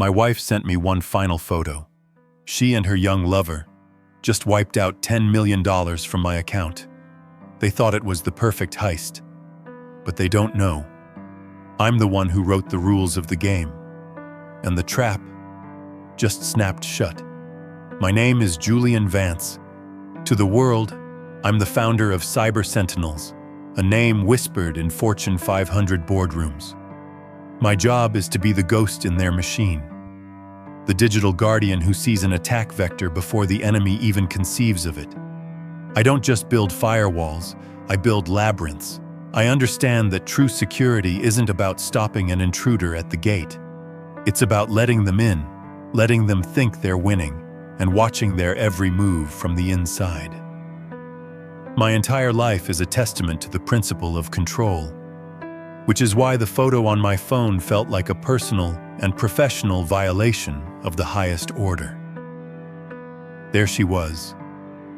My wife sent me one final photo. She and her young lover just wiped out $10 million from my account. They thought it was the perfect heist. But they don't know. I'm the one who wrote the rules of the game. And the trap just snapped shut. My name is Julian Vance. To the world, I'm the founder of Cyber Sentinels, a name whispered in Fortune 500 boardrooms. My job is to be the ghost in their machine, the digital guardian who sees an attack vector before the enemy even conceives of it. I don't just build firewalls, I build labyrinths. I understand that true security isn't about stopping an intruder at the gate. It's about letting them in, letting them think they're winning, and watching their every move from the inside. My entire life is a testament to the principle of control, which is why the photo on my phone felt like a personal and professional violation of the highest order. There she was,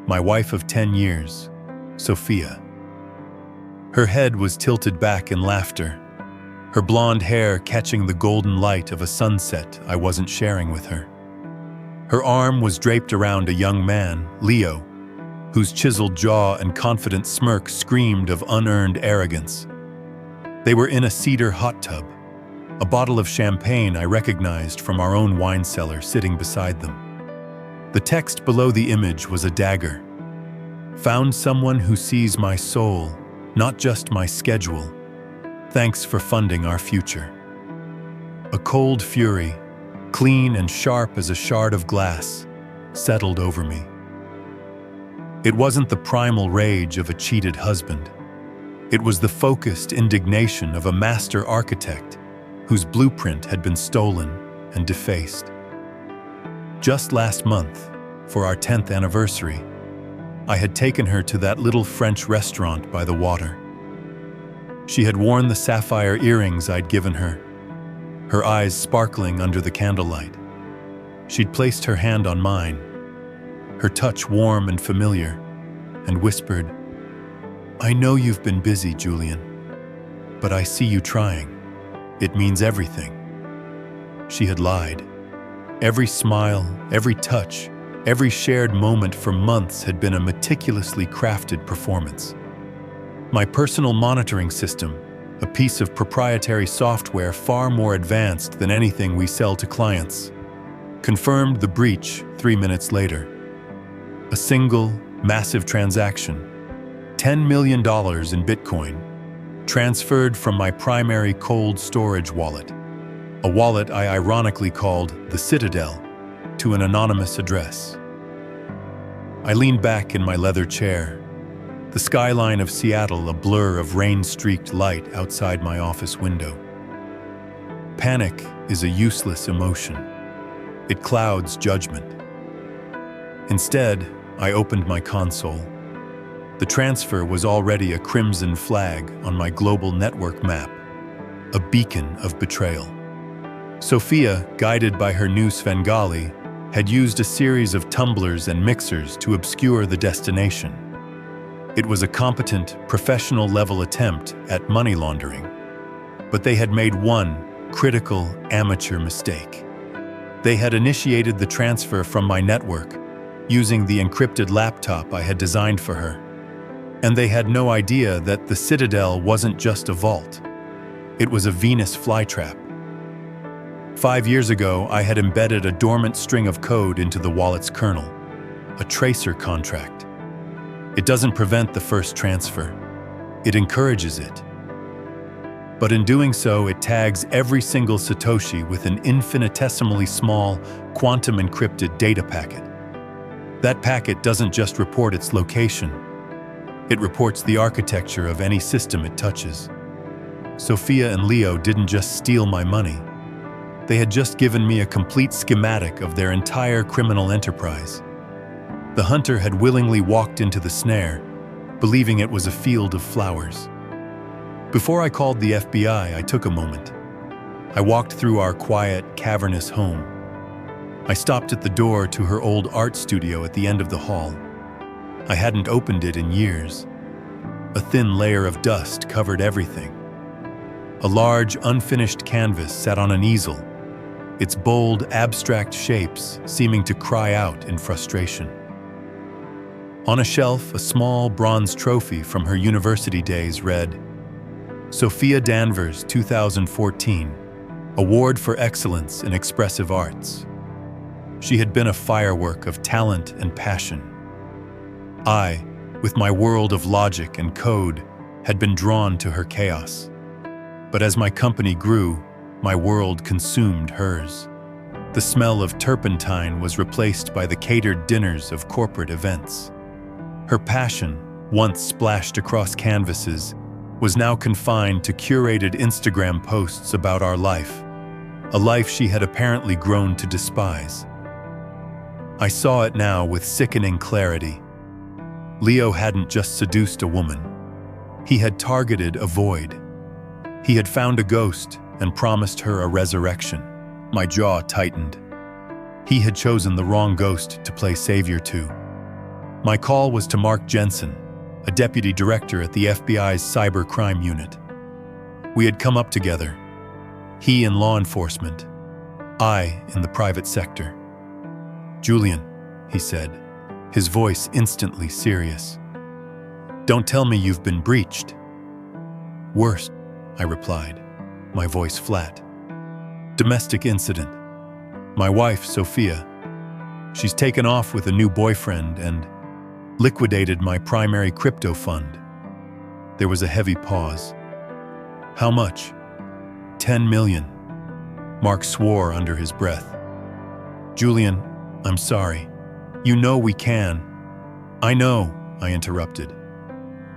my wife of 10 years, Sophia. Her head was tilted back in laughter, her blonde hair catching the golden light of a sunset I wasn't sharing with her. Her arm was draped around a young man, Leo, whose chiseled jaw and confident smirk screamed of unearned arrogance. They were in a cedar hot tub, a bottle of champagne I recognized from our own wine cellar sitting beside them. The text below the image was a dagger. Found someone who sees my soul, not just my schedule. Thanks for funding our future. A cold fury, clean and sharp as a shard of glass, settled over me. It wasn't the primal rage of a cheated husband. It was the focused indignation of a master architect whose blueprint had been stolen and defaced. Just last month, for our 10th anniversary, I had taken her to that little French restaurant by the water. She had worn the sapphire earrings I'd given her, her eyes sparkling under the candlelight. She'd placed her hand on mine, her touch warm and familiar, and whispered, "I know you've been busy, Julian, but I see you trying. It means everything." She had lied. Every smile, every touch, every shared moment for months had been a meticulously crafted performance. My personal monitoring system, a piece of proprietary software far more advanced than anything we sell to clients, confirmed the breach 3 minutes later. A single, massive transaction, $10 million in Bitcoin, transferred from my primary cold storage wallet, a wallet I ironically called the Citadel, to an anonymous address. I leaned back in my leather chair, the skyline of Seattle a blur of rain-streaked light outside my office window. Panic is a useless emotion. It clouds judgment. Instead, I opened my console. The transfer was already a crimson flag on my global network map, a beacon of betrayal. Sophia, guided by her new Svengali, had used a series of tumblers and mixers to obscure the destination. It was a competent, professional-level attempt at money laundering. But they had made one critical, amateur mistake. They had initiated the transfer from my network, using the encrypted laptop I had designed for her. And they had no idea that the Citadel wasn't just a vault. It was a Venus flytrap. 5 years ago, I had embedded a dormant string of code into the wallet's kernel, a tracer contract. It doesn't prevent the first transfer. It encourages it. But in doing so, it tags every single Satoshi with an infinitesimally small, quantum-encrypted data packet. That packet doesn't just report its location. It reports the architecture of any system it touches. Sophia and Leo didn't just steal my money. They had just given me a complete schematic of their entire criminal enterprise. The hunter had willingly walked into the snare, believing it was a field of flowers. Before I called the FBI, I took a moment. I walked through our quiet, cavernous home. I stopped at the door to her old art studio at the end of the hall. I hadn't opened it in years. A thin layer of dust covered everything. A large, unfinished canvas sat on an easel, its bold, abstract shapes seeming to cry out in frustration. On a shelf, a small bronze trophy from her university days read, Sophia Danvers 2014, Award for Excellence in Expressive Arts. She had been a firework of talent and passion. I, with my world of logic and code, had been drawn to her chaos. But as my company grew, my world consumed hers. The smell of turpentine was replaced by the catered dinners of corporate events. Her passion, once splashed across canvases, was now confined to curated Instagram posts about our life, a life she had apparently grown to despise. I saw it now with sickening clarity. Leo hadn't just seduced a woman. He had targeted a void. He had found a ghost and promised her a resurrection. My jaw tightened. He had chosen the wrong ghost to play savior to. My call was to Mark Jensen, a deputy director at the FBI's cybercrime unit. We had come up together, he in law enforcement, I in the private sector. Julian, he said, his voice instantly serious. Don't tell me you've been breached. Worse, I replied, my voice flat. Domestic incident. My wife, Sophia, she's taken off with a new boyfriend and liquidated my primary crypto fund. There was a heavy pause. How much? 10 million. Mark swore under his breath. Julian, I'm sorry. You know we can. I know, I interrupted.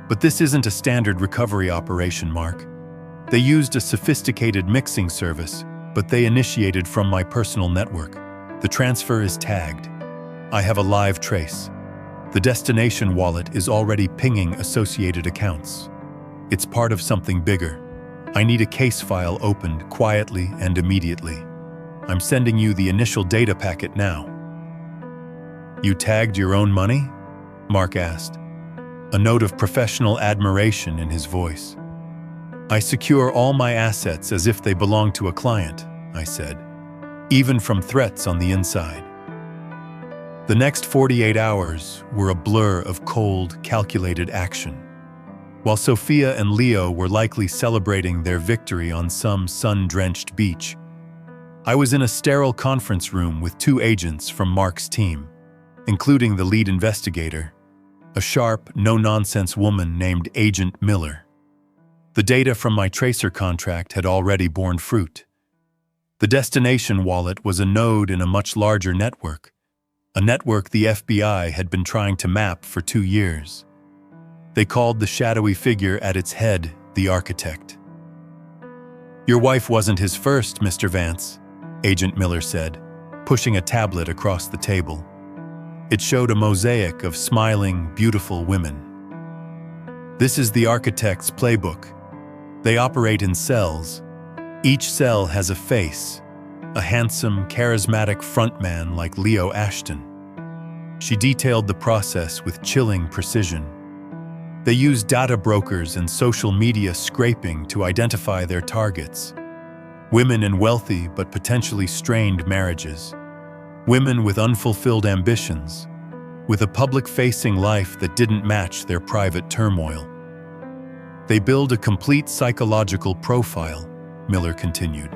But this isn't a standard recovery operation, Mark. They used a sophisticated mixing service, but they initiated from my personal network. The transfer is tagged. I have a live trace. The destination wallet is already pinging associated accounts. It's part of something bigger. I need a case file opened quietly and immediately. I'm sending you the initial data packet now. You tagged your own money? Mark asked, a note of professional admiration in his voice. I secure all my assets as if they belong to a client, I said, even from threats on the inside. The next 48 hours were a blur of cold, calculated action. While Sophia and Leo were likely celebrating their victory on some sun-drenched beach, I was in a sterile conference room with 2 agents from Mark's team, including the lead investigator, a sharp, no-nonsense woman named Agent Miller. The data from my tracer contract had already borne fruit. The destination wallet was a node in a much larger network, a network the FBI had been trying to map for 2 years. They called the shadowy figure at its head the architect. Your wife wasn't his first, Mr. Vance, Agent Miller said, pushing a tablet across the table. It showed a mosaic of smiling, beautiful women. This is the architect's playbook. They operate in cells. Each cell has a face, a handsome, charismatic frontman like Leo Ashton. She detailed the process with chilling precision. They use data brokers and social media scraping to identify their targets. Women in wealthy but potentially strained marriages. Women with unfulfilled ambitions, with a public-facing life that didn't match their private turmoil. They build a complete psychological profile, Miller continued.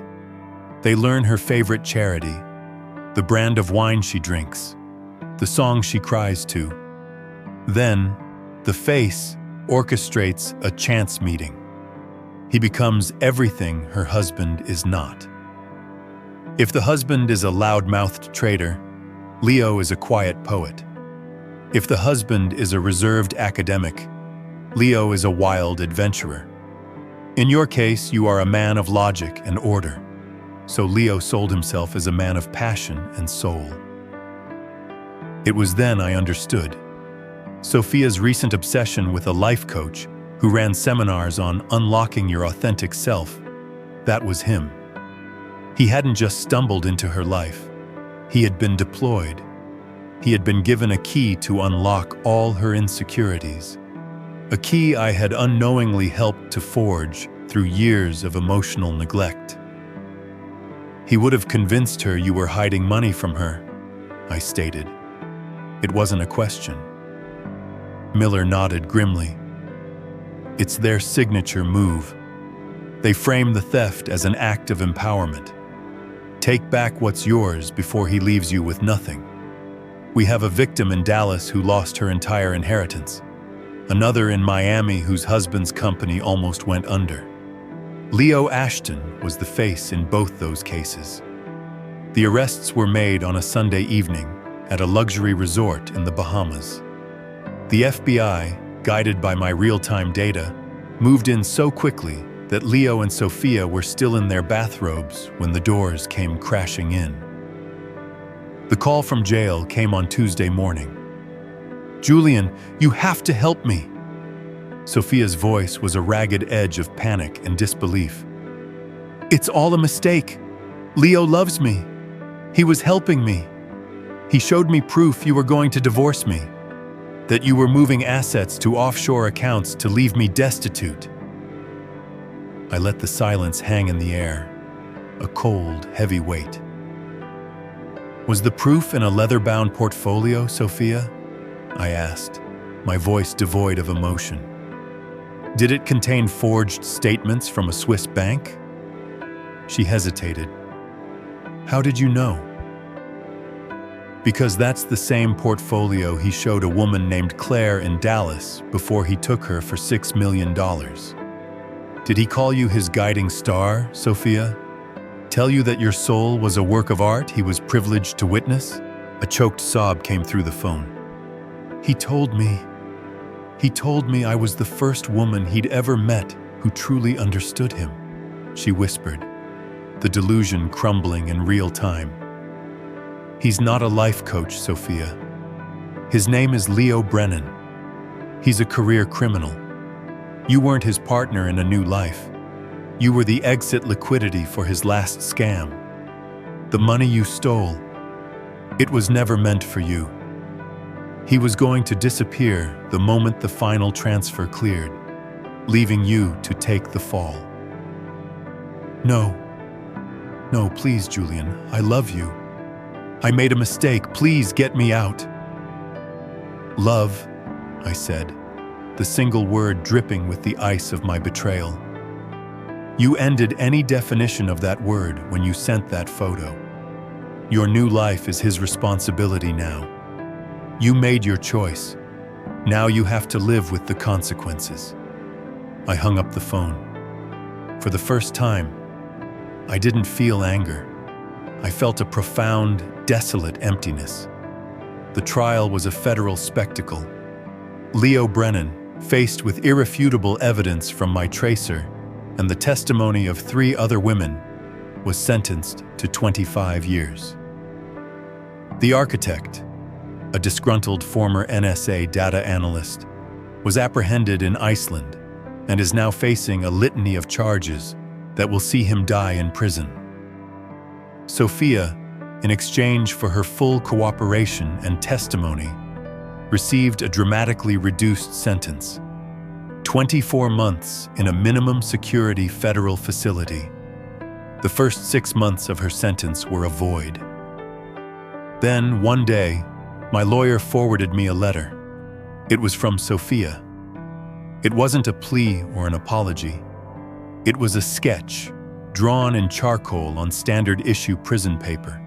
They learn her favorite charity, the brand of wine she drinks, the song she cries to. Then, the face orchestrates a chance meeting. He becomes everything her husband is not. If the husband is a loud-mouthed trader, Leo is a quiet poet. If the husband is a reserved academic, Leo is a wild adventurer. In your case, you are a man of logic and order, so Leo sold himself as a man of passion and soul. It was then I understood. Sophia's recent obsession with a life coach who ran seminars on unlocking your authentic self, that was him. He hadn't just stumbled into her life. He had been deployed. He had been given a key to unlock all her insecurities. A key I had unknowingly helped to forge through years of emotional neglect. He would have convinced her you were hiding money from her, I stated. It wasn't a question. Miller nodded grimly. It's their signature move. They frame the theft as an act of empowerment. Take back what's yours before he leaves you with nothing. We have a victim in Dallas who lost her entire inheritance. Another in Miami whose husband's company almost went under. Leo Ashton was the face in both those cases. The arrests were made on a Sunday evening at a luxury resort in the Bahamas. The FBI, guided by my real-time data, moved in so quickly that Leo and Sophia were still in their bathrobes when the doors came crashing in. The call from jail came on Tuesday morning. "Julian, you have to help me." Sophia's voice was a ragged edge of panic and disbelief. "It's all a mistake. Leo loves me. He was helping me. He showed me proof you were going to divorce me, that you were moving assets to offshore accounts to leave me destitute." I let the silence hang in the air, a cold, heavy weight. "Was the proof in a leather-bound portfolio, Sophia?" I asked, my voice devoid of emotion. "Did it contain forged statements from a Swiss bank?" She hesitated. "How did you know?" "Because that's the same portfolio he showed a woman named Claire in Dallas before he took her for $6 million. Did he call you his guiding star, Sophia? Tell you that your soul was a work of art he was privileged to witness?" A choked sob came through the phone. He told me I was the first woman he'd ever met who truly understood him," she whispered, the delusion crumbling in real time. "He's not a life coach, Sophia. His name is Leo Brennan. He's a career criminal. You weren't his partner in a new life. You were the exit liquidity for his last scam. The money you stole, it was never meant for you. He was going to disappear the moment the final transfer cleared, leaving you to take the fall." No, please, Julian, I love you. I made a mistake, please get me out." "Love," I said, the single word dripping with the ice of my betrayal. "You ended any definition of that word when you sent that photo. Your new life is his responsibility now. You made your choice. Now you have to live with the consequences." I hung up the phone. For the first time, I didn't feel anger. I felt a profound, desolate emptiness. The trial was a federal spectacle. Leo Brennan, faced with irrefutable evidence from my tracer and the testimony of 3 other women, was sentenced to 25 years. The architect, a disgruntled former NSA data analyst, was apprehended in Iceland and is now facing a litany of charges that will see him die in prison. Sophia, in exchange for her full cooperation and testimony, received a dramatically reduced sentence: 24 months in a minimum security federal facility. The first 6 months of her sentence were a void. Then, one day, my lawyer forwarded me a letter. It was from Sophia. It wasn't a plea or an apology. It was a sketch, drawn in charcoal on standard issue prison paper.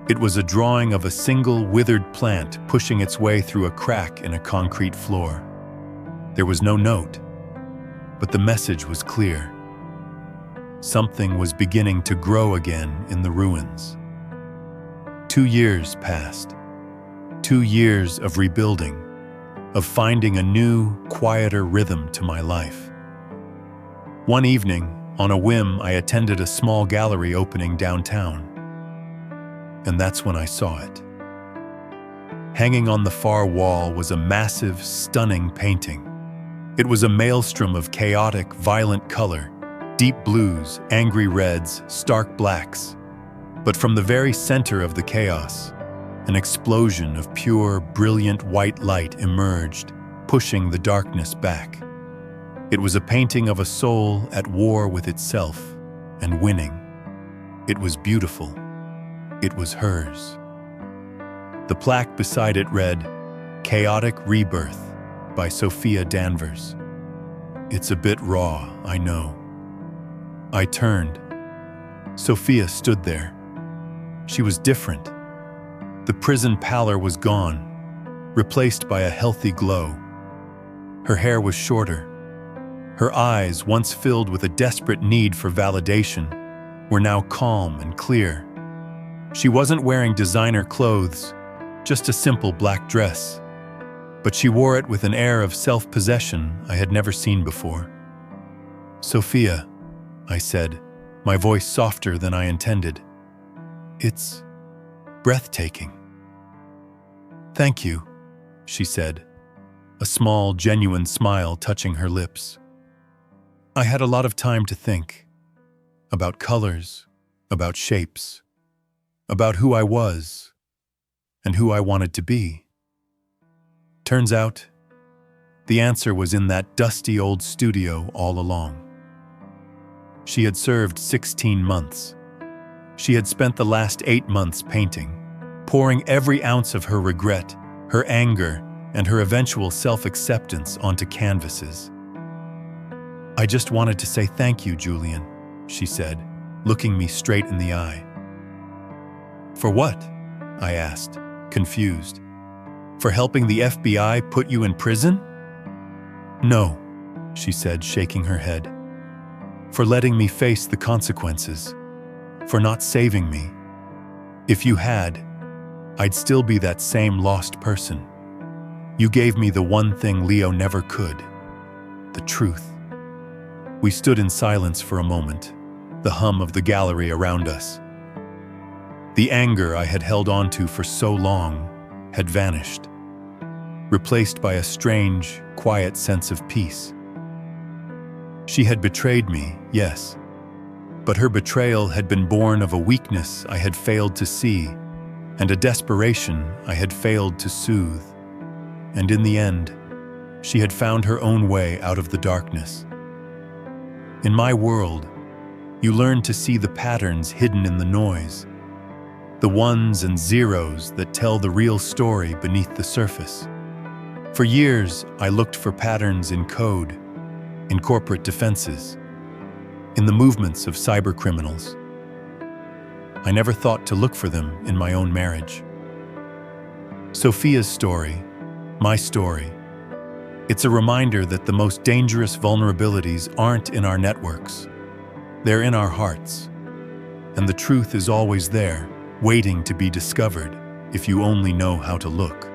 It was a drawing of a single withered plant pushing its way through a crack in a concrete floor. There was no note, but the message was clear. Something was beginning to grow again in the ruins. 2 years passed. 2 years of rebuilding, of finding a new, quieter rhythm to my life. One evening, on a whim, I attended a small gallery opening downtown. And that's when I saw it. Hanging on the far wall was a massive, stunning painting. It was a maelstrom of chaotic, violent color, deep blues, angry reds, stark blacks. But from the very center of the chaos, an explosion of pure, brilliant white light emerged, pushing the darkness back. It was a painting of a soul at war with itself and winning. It was beautiful. It was hers. The plaque beside it read, "Chaotic Rebirth" by Sophia Danvers. It's a bit raw, I know. I turned. Sophia stood there. She was different. The prison pallor was gone, replaced by a healthy glow. Her hair was shorter. Her eyes, once filled with a desperate need for validation, were now calm and clear. She wasn't wearing designer clothes, just a simple black dress, but she wore it with an air of self-possession I had never seen before. "Sophia," I said, my voice softer than I intended. "It's breathtaking." "Thank you," she said, a small, genuine smile touching her lips. I had a lot of time to think about colors, about shapes, about who I was and who I wanted to be. Turns out, the answer was in that dusty old studio all along. She had served 16 months. She had spent the last 8 months painting, pouring every ounce of her regret, her anger, and her eventual self-acceptance onto canvases. "I just wanted to say thank you, Julian," she said, looking me straight in the eye. "For what?" I asked, confused. "For helping the FBI put you in prison?" "No," she said, shaking her head. "For letting me face the consequences. For not saving me. If you had, I'd still be that same lost person. You gave me the one thing Leo never could, the truth." We stood in silence for a moment, the hum of the gallery around us. The anger I had held onto for so long had vanished, replaced by a strange, quiet sense of peace. She had betrayed me, yes, but her betrayal had been born of a weakness I had failed to see and a desperation I had failed to soothe. And in the end, she had found her own way out of the darkness. In my world, you learn to see the patterns hidden in the noise, the ones and zeros that tell the real story beneath the surface. For years, I looked for patterns in code, in corporate defenses, in the movements of cybercriminals. I never thought to look for them in my own marriage. Sophia's story, my story, it's a reminder that the most dangerous vulnerabilities aren't in our networks. They're in our hearts. And the truth is always there, waiting to be discovered if you only know how to look.